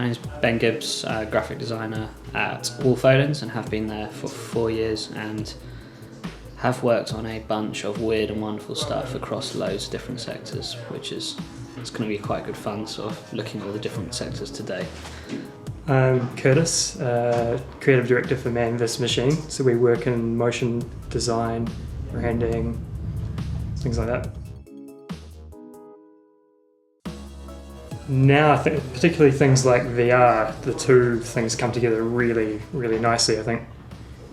My name's Ben Gibbs, graphic designer at Wolff Olins, and have been there for 4 years and have worked on a bunch of weird and wonderful stuff across loads of different sectors, which is it's going to be quite good fun, sort of looking at all the different sectors today. I'm Curtis, creative director for ManvsMachine. So we work in motion design, branding, things like that. Now I think particularly things like VR, the two things come together really, really nicely. I think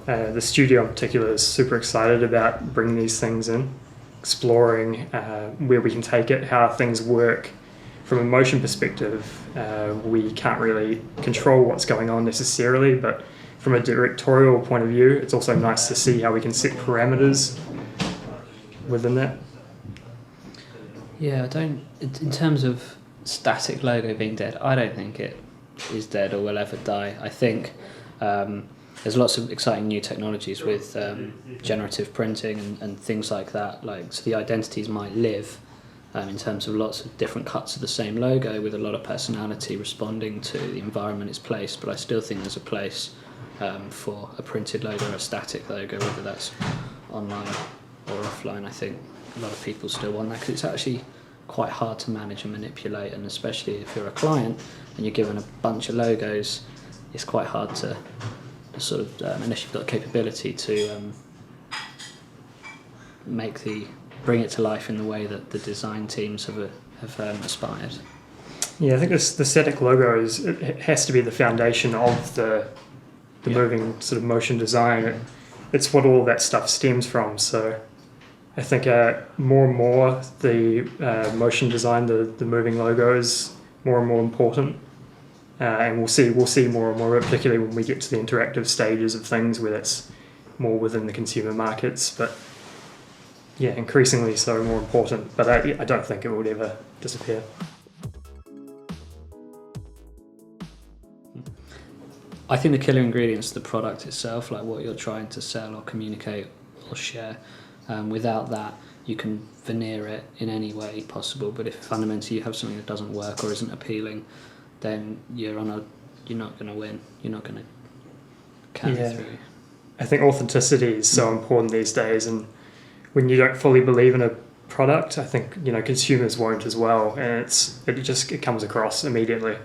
the studio in particular is super excited about bringing these things in, exploring where we can take it, how things work. From a motion perspective, we can't really control what's going on necessarily, but from a directorial point of view, it's also nice to see how we can set parameters within that. Yeah, in terms of static logo being dead, I don't think it is dead or will ever die. I think there's lots of exciting new technologies with generative printing and things like that. So the identities might live in terms of lots of different cuts of the same logo with a lot of personality responding to the environment it's placed, but I still think there's a place for a printed logo or a static logo, whether that's online or offline. I think a lot of people still want that because it's actually quite hard to manage and manipulate, and especially if you're a client and you're given a bunch of logos, it's quite hard to sort of, unless you've got the capability to bring it to life in the way that the design teams have aspired. Yeah, I think the static logo it has to be the foundation of the moving sort of motion design. It's what all that stuff stems from. So I think more and more the motion design, the moving logo is more and more important, and we'll see more and more, particularly when we get to the interactive stages of things where that's more within the consumer markets. But yeah, increasingly so more important. But I don't think it would ever disappear. I think the killer ingredient's the product itself, like what you're trying to sell or communicate or share. Without that, you can veneer it in any way possible, but if fundamentally you have something that doesn't work or isn't appealing, then you're not going to win. You're not going to carry through. I think authenticity is so important these days, and when you don't fully believe in a product, I think consumers won't as well, and it comes across immediately.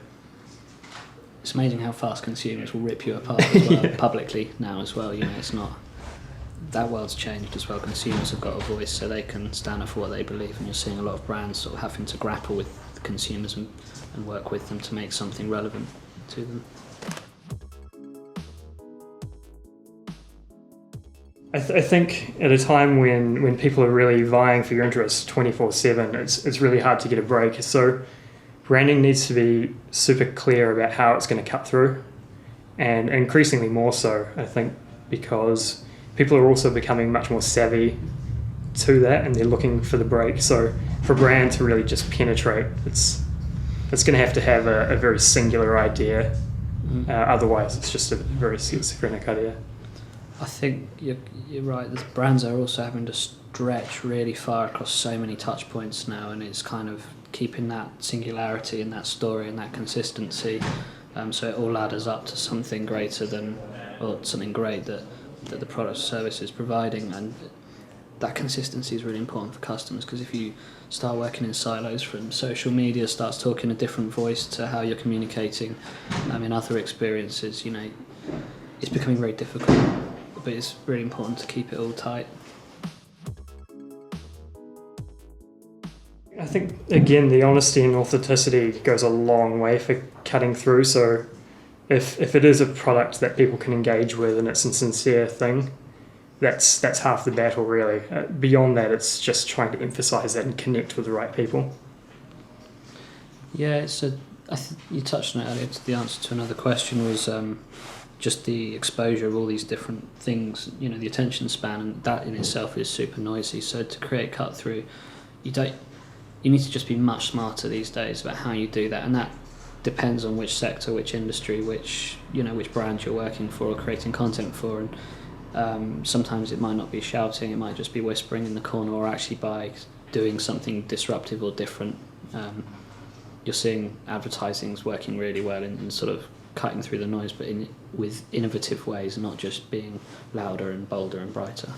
It's amazing how fast consumers will rip you apart as well, publicly now as well. It's not. That world's changed as well. Consumers have got a voice, so they can stand up for what they believe, and you're seeing a lot of brands sort of having to grapple with consumers and work with them to make something relevant to them. I think at a time when people are really vying for your interest 24/7, it's really hard to get a break. So branding needs to be super clear about how it's going to cut through, and increasingly more so, I think, because people are also becoming much more savvy to that, and they're looking for the break. So for a brand to really just penetrate, it's going to have a very singular idea. Otherwise, it's just a very schizophrenic idea. I think you're right. The brands are also having to stretch really far across so many touch points now, and it's kind of keeping that singularity and that story and that consistency, so it all ladders up to something greater than, or something great that the product or service is providing. And that consistency is really important for customers, because if you start working in silos, from social media starts talking a different voice to how you're communicating in other experiences, it's becoming very difficult, but it's really important to keep it all tight. I think, again, the honesty and authenticity goes a long way for cutting through. So if it is a product that people can engage with and it's a sincere thing, that's half the battle, really. Beyond that, it's just trying to emphasise that and connect with the right people. Yeah, you touched on it earlier. The answer to another question was just the exposure of all these different things, the attention span, and that in itself is super noisy. So to create cut through, you need to just be much smarter these days about how you do that, and that depends on which sector, which industry, which brand you're working for or creating content for. And sometimes it might not be shouting, it might just be whispering in the corner, or actually by doing something disruptive or different. you're seeing advertising's working really well in sort of cutting through the noise, but with innovative ways, not just being louder and bolder and brighter.